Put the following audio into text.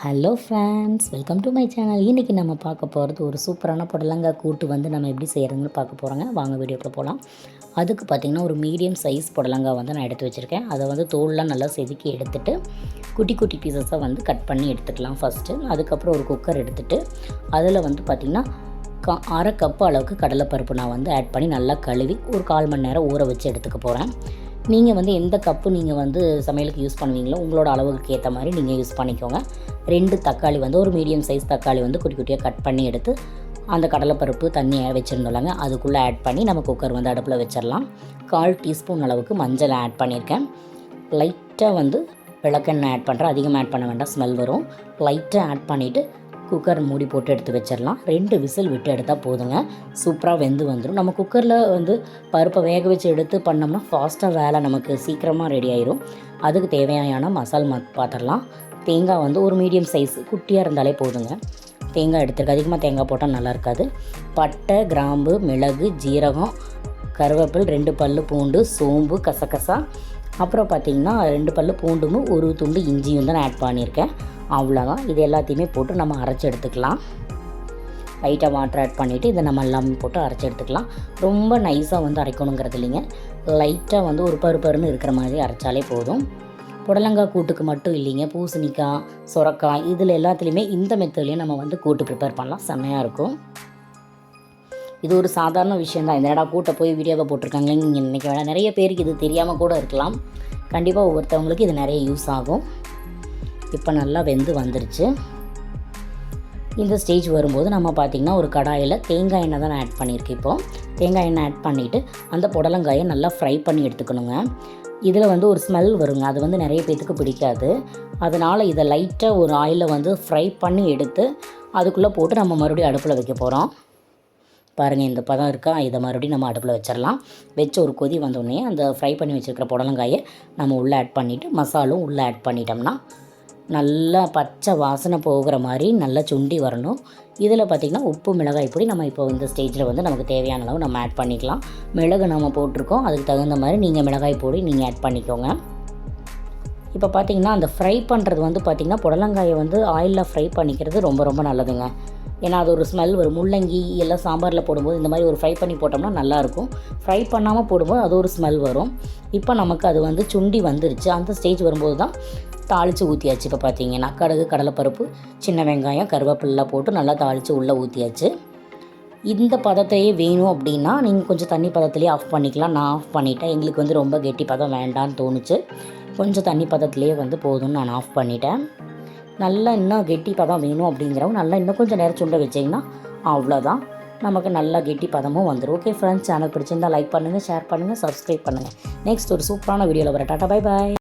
Hello friends, welcome to my channel. இன்றைக்கி நம்ம பார்க்க போகிறது ஒரு சூப்பரான புடலங்காய் கூட்டு வந்து நம்ம எப்படி செய்கிறதுன்னு பார்க்க போகிறோங்க. வாங்க வீடியோக்குள்ள போகலாம். அதுக்கு பார்த்திங்கன்னா ஒரு மீடியம் சைஸ் புடலங்காய் வந்து நான் எடுத்து வச்சுருக்கேன். அதை வந்து தோல்லாம் நல்லா செதுக்கி எடுத்துகிட்டு குட்டி குட்டி பீசஸாக வந்து கட் பண்ணி எடுத்துக்கலாம் ஃபஸ்ட்டு. அதுக்கப்புறம் ஒரு குக்கர் எடுத்துகிட்டு அதில் வந்து பார்த்திங்கன்னா அரை கப்பு அளவுக்கு கடலைப்பருப்பு நான் வந்து ஆட் பண்ணி நல்லா கழுவி ஒரு 1/4 மணி நேரம் ஊற வச்சு எடுத்துக்க போகிறேன். நீங்கள் வந்து எந்த கப்பு நீங்கள் வந்து சமையலுக்கு யூஸ் பண்ணுவீங்களோ உங்களோட அளவுக்கு ஏற்ற மாதிரி நீங்கள் யூஸ் பண்ணிக்கோங்க. 2 தக்காளி வந்து ஒரு மீடியம் சைஸ் தக்காளி வந்து குட்டி குட்டியாக கட் பண்ணி எடுத்து அந்த கடலைப்பருப்பு தண்ணி வச்சுருந்தோம்லங்க அதுக்குள்ளே ஆட் பண்ணி நம்ம குக்கர் வந்து அடுப்பில் வச்சிடலாம். 1/4 டீஸ்பூன் அளவுக்கு மஞ்சள் ஆட் பண்ணியிருக்கேன். லைட்டாக வந்து விளக்கெண்ணெய் ஆட் பண்ணுறேன். அதிகமாக ஆட் பண்ண வேண்டாம், ஸ்மெல் வரும். லைட்டாக ஆட் பண்ணிவிட்டு குக்கர் மூடி போட்டு எடுத்து வச்சிடலாம். 2 விசில் விட்டு எடுத்தால் போதுங்க, சூப்பராக வெந்து வந்துடும். நம்ம குக்கரில் வந்து பருப்பை வேக வச்சு எடுத்து பண்ணோம்னா ஃபாஸ்ட்டாக வேலை நமக்கு சீக்கிரமாக ரெடி ஆயிரும். அதுக்கு தேவையான மசால் பார்த்துடலாம். தேங்காய் வந்து ஒரு மீடியம் சைஸ் குட்டியாக இருந்தாலே போதுங்க. தேங்காய் எடுத்துருக்கு, அதிகமாக தேங்காய் போட்டால் நல்லா இருக்காது. பட்டை, கிராம்பு, மிளகு, ஜீரகம், கருவேப்பில், 2 பல் பூண்டு, சோம்பு, கசகசா, அப்புறம் பார்த்திங்கன்னா 2 பல் பூண்டும் ஒரு துண்டு இஞ்சியும் தான் ஆட் பண்ணியிருக்கேன். அவ்வளோதான். இது எல்லாத்தையுமே போட்டு நம்ம அரைச்சி எடுத்துக்கலாம். லைட்டாக வாட்டர் ஆட் பண்ணிவிட்டு இதை நம்ம எல்லாமே போட்டு அரைச்சி எடுத்துக்கலாம். ரொம்ப நைஸாக வந்து அரைக்கணுங்கிறது இல்லைங்க, லைட்டாக வந்து ஒரு பருப்பருன்னு இருக்கிற மாதிரி அரைச்சாலே போதும். புடலங்காய் கூட்டுக்கு மட்டும் இல்லைங்க, பூசணிக்காய், சுரக்காய், இதில் எல்லாத்துலேயுமே இந்த மெத்தட்லேயும் நம்ம வந்து கூட்டு ப்ரிப்பேர் பண்ணலாம், செம்மையாக இருக்கும். இது ஒரு சாதாரண விஷயந்தான். இந்த நேரம் கூட்டை போய் வீடியோவை போட்டிருக்காங்களே நீங்கள் நினைக்க வேணாம். நிறைய பேருக்கு இது தெரியாமல் கூட இருக்கலாம். கண்டிப்பாக ஒவ்வொருத்தவங்களுக்கு இது நிறைய யூஸ் ஆகும். இப்போ நல்லா வெந்து வந்துருச்சு. இந்த ஸ்டேஜ் வரும்போது நம்ம பார்த்திங்கன்னா ஒரு கடாயில் தேங்காய் எண்ணெய் தான் நான் ஆட் பண்ணியிருக்கேன். இப்போது தேங்காய் எண்ணெய் ஆட் பண்ணிவிட்டு அந்த புடலங்காயை நல்லா ஃப்ரை பண்ணி எடுத்துக்கணுங்க. இதில் வந்து ஒரு ஸ்மெல் வருங்க, அது வந்து நிறைய பேத்துக்கு பிடிக்காது. அதனால் இதை லைட்டாக ஒரு ஆயிலில் வந்து ஃப்ரை பண்ணி எடுத்து அதுக்குள்ளே போட்டு நம்ம மறுபடியும் அடுப்பில் வைக்க போகிறோம். பாருங்கள், இந்த பதம் இருக்கா, இதை மறுபடியும் நம்ம அடுப்பில் வச்சிடலாம். வச்சு ஒரு கொதி வந்தோடனே அந்த ஃப்ரை பண்ணி வச்சுருக்கிற புடலங்காயை நம்ம உள்ளே ஆட் பண்ணிவிட்டு மசாலும் உள்ளே ஆட் பண்ணிட்டோம்னா நல்லா பச்சை வாசனை போகிற மாதிரி நல்லா சுண்டி வரணும். இதில் பார்த்திங்கன்னா உப்பு, மிளகாய் பொடி நம்ம இப்போ இந்த ஸ்டேஜில் வந்து நமக்கு தேவையான அளவு நம்ம ஆட் பண்ணிக்கலாம். மிளகு நம்ம போட்டிருக்கோம், அதுக்கு தகுந்த மாதிரி நீங்கள் மிளகாய் பொடி நீங்கள் ஆட் பண்ணிக்கோங்க. இப்போ பார்த்திங்கன்னா அந்த ஃப்ரை பண்ணுறது வந்து பார்த்திங்கன்னா புடலங்காயை வந்து ஆயிலில் ஃப்ரை பண்ணிக்கிறது ரொம்ப ரொம்ப நல்லதுங்க. ஏன்னா அது ஒரு ஸ்மெல் வரும். முள்ளங்கி எல்லாம் சாம்பாரில் போடும்போது இந்த மாதிரி ஒரு ஃப்ரை பண்ணி போட்டோம்னா நல்லாயிருக்கும். ஃப்ரை பண்ணாமல் போடும்போது அது ஒரு ஸ்மெல் வரும். இப்போ நமக்கு அது வந்து சுண்டி வந்துருச்சு. அந்த ஸ்டேஜ் வரும்போது தான் தாளித்து ஊற்றியாச்சு. இப்போ பார்த்தீங்கன்னா கடுகு, கடலைப்பருப்பு, சின்ன வெங்காயம், கருவேப்பிலை போட்டு நல்லா தாளித்து உள்ளே ஊற்றியாச்சு. இந்த பதத்தையே வேணும் அப்படின்னா நீங்கள் கொஞ்சம் தண்ணி பதத்துலேயே ஆஃப் பண்ணிக்கலாம். நான் ஆஃப் பண்ணிட்டேன். எங்களுக்கு வந்து ரொம்ப கெட்டி பதம் வேண்டான்னு தோணுச்சு. கொஞ்சம் தண்ணி பதத்துலேயே வந்து போதும்னு நான் ஆஃப் பண்ணிட்டேன். நல்லா இன்னும் கெட்டி பதம் வேணும் அப்படிங்கிறவங்க நல்லா இன்னும் கொஞ்சம் நேரம் சுண்ட வச்சிங்கன்னா அவ்வளோதான், நமக்கு நல்லா கெட்டி பதமும் வந்துடும். ஓகே ஃப்ரெண்ட்ஸ், சேனல் பிடிச்சிருந்தால் லைக் பண்ணுங்கள், ஷேர் பண்ணுங்கள், சப்ஸ்கிரைப் பண்ணுங்கள். நெக்ஸ்ட் ஒரு சூப்பரான வீடியோவில் வர. Tata, bye bye.